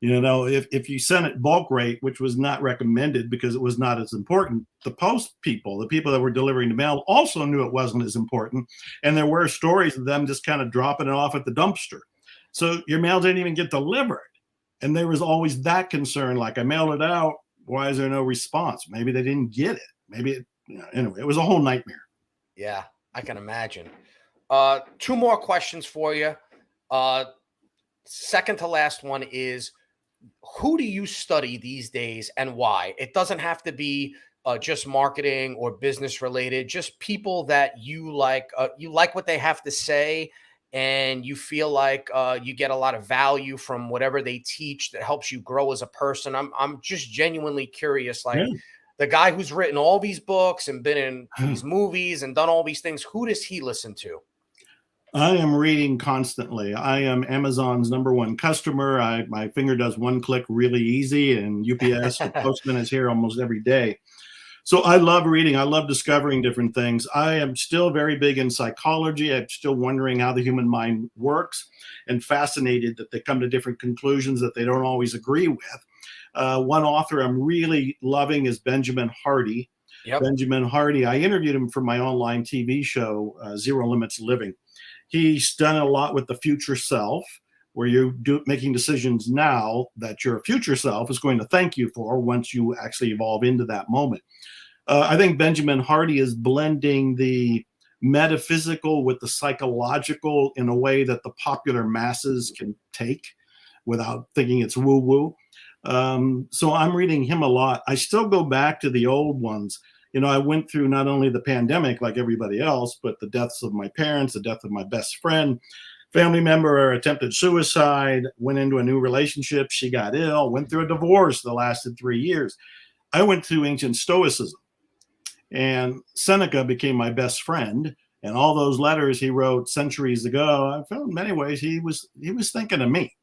If you sent it bulk rate, which was not recommended because it was not as important, the post people, the people that were delivering the mail, also knew it wasn't as important. And there were stories of them just kind of dropping it off at the dumpster. So your mail didn't even get delivered. And there was always that concern, like I mailed it out. Why is there no response? Maybe they didn't get it. Maybe anyway, it was a whole nightmare. Yeah, I can imagine. Two more questions for you. Second to last one is, who do you study these days and why? It doesn't have to be just marketing or business related, just people that you like what they have to say, and you feel like you get a lot of value from whatever they teach that helps you grow as a person. I'm just genuinely curious, like the guy who's written all these books and been in these movies and done all these things, who does he listen to? I am reading constantly. I am Amazon's #1 customer. My finger does one click really easy, and UPS or Postman is here almost every day. So I love reading. I love discovering different things. I am still very big in psychology. I'm still wondering how the human mind works and fascinated that they come to different conclusions that they don't always agree with. One author I'm really loving is Benjamin Hardy. Yep. Benjamin Hardy, I interviewed him for my online TV show, Zero Limits Living. He's done a lot with the future self, where you're making decisions now that your future self is going to thank you for once you actually evolve into that moment. I think Benjamin Hardy is blending the metaphysical with the psychological in a way that the popular masses can take without thinking it's woo-woo. So I'm reading him a lot. I still go back to the old ones. I went through not only the pandemic like everybody else, but the deaths of my parents, the death of my best friend, family member attempted suicide, went into a new relationship. She got ill, went through a divorce that lasted 3 years. I went through ancient Stoicism, and Seneca became my best friend. And all those letters he wrote centuries ago, I felt in many ways he was thinking of me.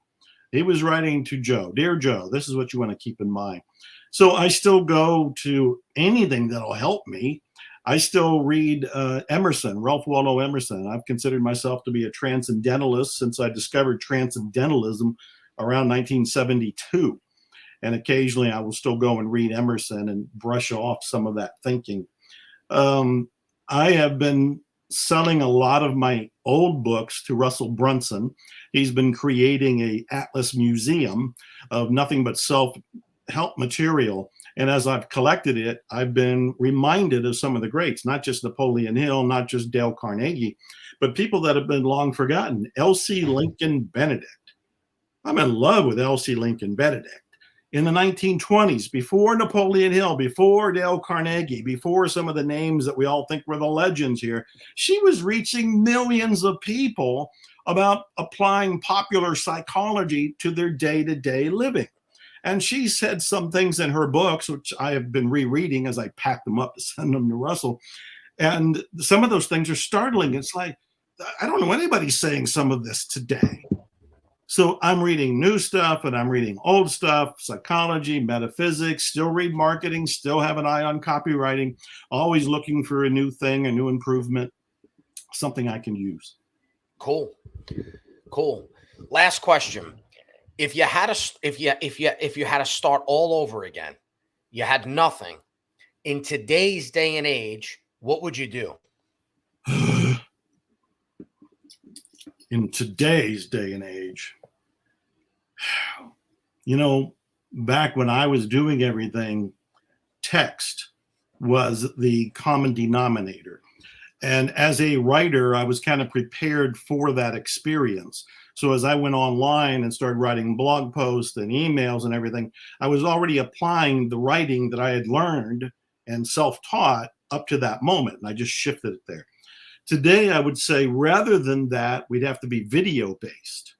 He was writing to Joe, "Dear Joe, this is what you want to keep in mind." So I still go to anything that'll help me. I still read Emerson, Ralph Waldo Emerson. I've considered myself to be a transcendentalist since I discovered transcendentalism around 1972. And occasionally I will still go and read Emerson and brush off some of that thinking. I have been selling a lot of my old books to Russell Brunson. He's been creating a Atlas Museum of nothing but self-help material. And as I've collected it, I've been reminded of some of the greats, not just Napoleon Hill, not just Dale Carnegie, but people that have been long forgotten. Elsie Lincoln Benedict. I'm in love with Elsie Lincoln Benedict. In the 1920s, before Napoleon Hill, before Dale Carnegie, before some of the names that we all think were the legends here, she was reaching millions of people about applying popular psychology to their day-to-day living. And she said some things in her books, which I have been rereading as I pack them up to send them to Russell. And some of those things are startling. It's like, I don't know anybody saying some of this today. So I'm reading new stuff and I'm reading old stuff, psychology, metaphysics, still read marketing, still have an eye on copywriting, always looking for a new thing, a new improvement, something I can use. Cool. Cool. Last question. If you had to if you had to start all over again, you had nothing. In today's day and age, what would you do? In today's day and age, you know, back when I was doing everything, text was the common denominator. And as a writer, I was kind of prepared for that experience. So as I went online and started writing blog posts and emails and everything, I was already applying the writing that I had learned and self-taught up to that moment. And I just shifted it there. Today, I would say rather than that, we'd have to be video based.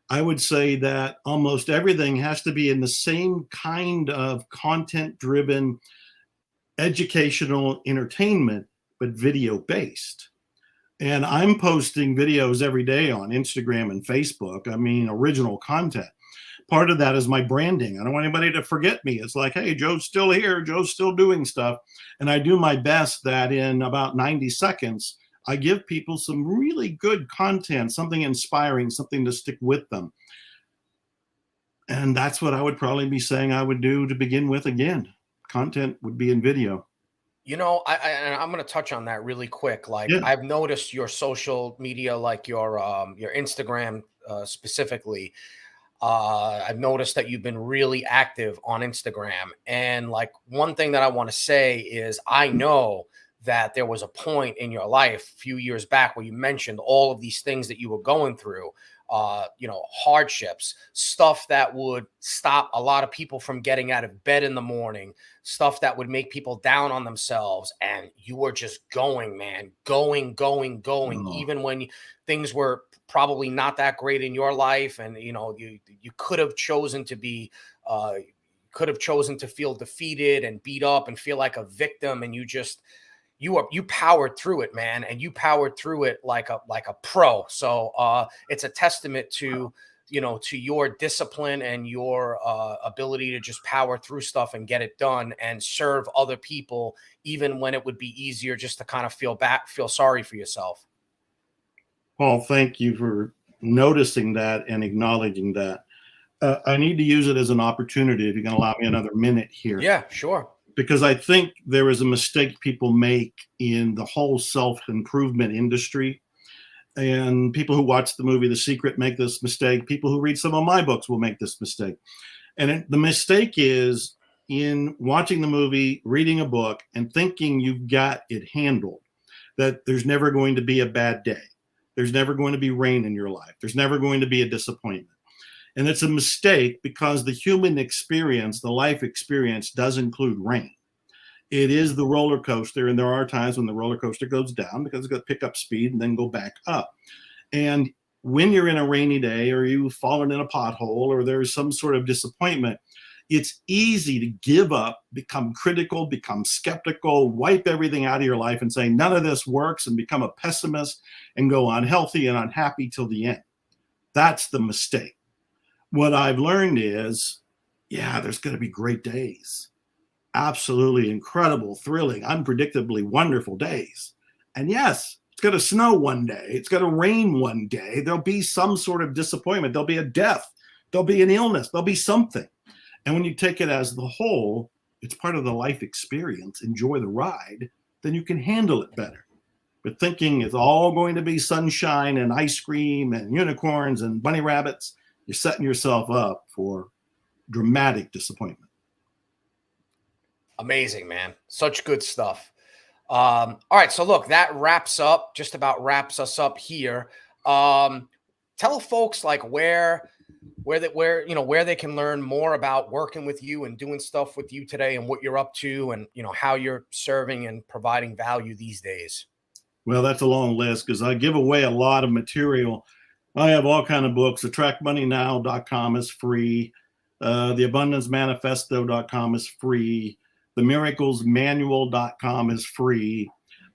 I would say that almost everything has to be in the same kind of content driven, educational entertainment, but video based. And I'm posting videos every day on Instagram and Facebook. I mean, original content. Part of that is my branding. I don't want anybody to forget me. It's like, hey, Joe's still here. Joe's still doing stuff. And I do my best that in about 90 seconds, I give people some really good content, something inspiring, something to stick with them. And that's what I would probably be saying I would do to begin with again. Content would be in video. You know, I'm going to touch on that really quick. Like, Yeah. I've noticed your social media, like your Instagram specifically. I've noticed that you've been really active on Instagram. And like, one thing that I want to say is I know that there was a point in your life a few years back where you mentioned all of these things that you were going through, hardships, stuff that would stop a lot of people from getting out of bed in the morning, stuff that would make people down on themselves. And you were just going, man, going, even when things were probably not that great in your life. And, you could have chosen to be, feel defeated and beat up and feel like a victim. And you powered through it, man. And you powered through it like a pro. So it's a testament to, to your discipline and your ability to just power through stuff and get it done and serve other people, even when it would be easier just to kind of feel sorry for yourself. Paul, thank you for noticing that and acknowledging that. I need to use it as an opportunity, if you can allow me another minute here. Yeah, sure. Because I think there is a mistake people make in the whole self-improvement industry. And people who watch the movie The Secret make this mistake. People who read some of my books will make this mistake. And the mistake is in watching the movie, reading a book, and thinking you've got it handled, that there's never going to be a bad day. There's never going to be rain in your life. There's never going to be a disappointment. And it's a mistake because the human experience, the life experience, does include rain. It is the roller coaster, and there are times when the roller coaster goes down because it's going to pick up speed and then go back up. And when you're in a rainy day or you've fallen in a pothole or there's some sort of disappointment, it's easy to give up, become critical, become skeptical, wipe everything out of your life and say, none of this works, and become a pessimist and go unhealthy and unhappy till the end. That's the mistake. What I've learned is, there's going to be great days. Absolutely incredible, thrilling, unpredictably wonderful days. And yes, it's going to snow one day. It's going to rain one day. There'll be some sort of disappointment. There'll be a death. There'll be an illness. There'll be something. And when you take it as the whole, it's part of the life experience. Enjoy the ride. Then you can handle it better. But thinking it's all going to be sunshine and ice cream and unicorns and bunny rabbits, you're setting yourself up for dramatic disappointment. Amazing, man. Such good stuff. All right. So look, that just about wraps us up here. Tell folks like where they can learn more about working with you and doing stuff with you today and what you're up to and, how you're serving and providing value these days. Well, that's a long list because I give away a lot of material. I have all kinds of books. AttractMoneyNow.com is free. TheAbundanceManifesto.com is free. TheMiraclesManual.com is free.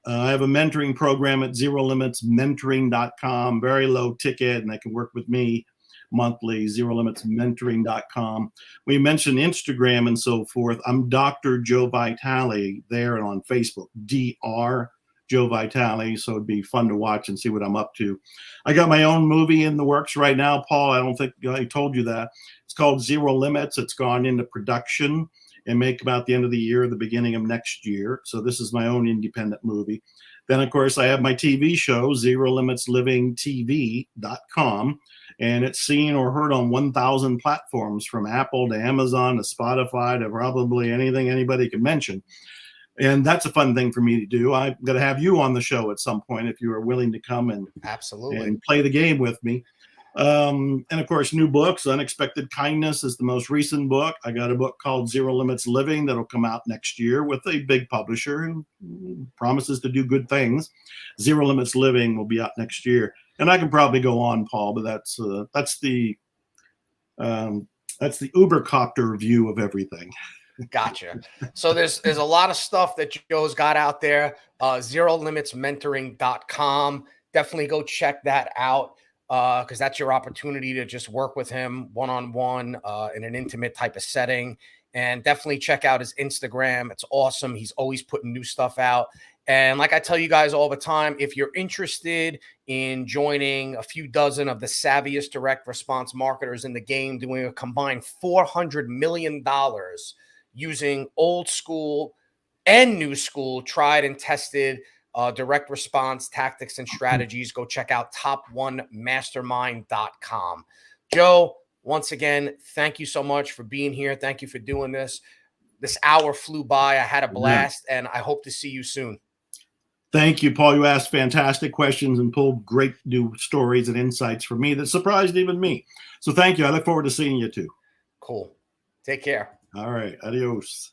I have a mentoring program at ZeroLimitsMentoring.com, very low ticket, and they can work with me. monthly, ZeroLimitsMentoring.com. We mentioned Instagram and so forth. I'm Dr. Joe Vitale there and on Facebook, Dr. Joe Vitale. So it'd be fun to watch and see what I'm up to. I got my own movie in the works right now, Paul. I don't think I told you that. It's called Zero Limits. It's gone into production and may come out the end of the year, the beginning of next year. So this is my own independent movie. Then, of course, I have my TV show, ZeroLimitsLivingTV.com, and it's seen or heard on 1,000 platforms from Apple to Amazon to Spotify to probably anything anybody can mention. And that's a fun thing for me to do. I'm going to have you on the show at some point if you are willing to come and play the game with me. And of course, new books. Unexpected Kindness is the most recent book. I got a book called Zero Limits Living that'll come out next year with a big publisher and promises to do good things. Zero Limits Living will be out next year. And I can probably go on, Paul, but that's the Ubercopter view of everything. Gotcha. So there's a lot of stuff that Joe's got out there. ZeroLimitsMentoring.com. Definitely go check that out. Because that's your opportunity to just work with him one-on-one in an intimate type of setting. And definitely check out his Instagram. It's awesome. He's always putting new stuff out. And like I tell you guys all the time, if you're interested in joining a few dozen of the savviest direct response marketers in the game, doing a combined $400 million using old school and new school, tried and tested direct response tactics and strategies, go check out top1mastermind.com. Joe, once again, thank you so much for being here. Thank you for doing this. This hour flew by. I had a blast, and I hope to see you soon. Thank you, Paul. You asked fantastic questions and pulled great new stories and insights for me that surprised even me. So thank you. I look forward to seeing you too. Cool. Take care. All right. Adios.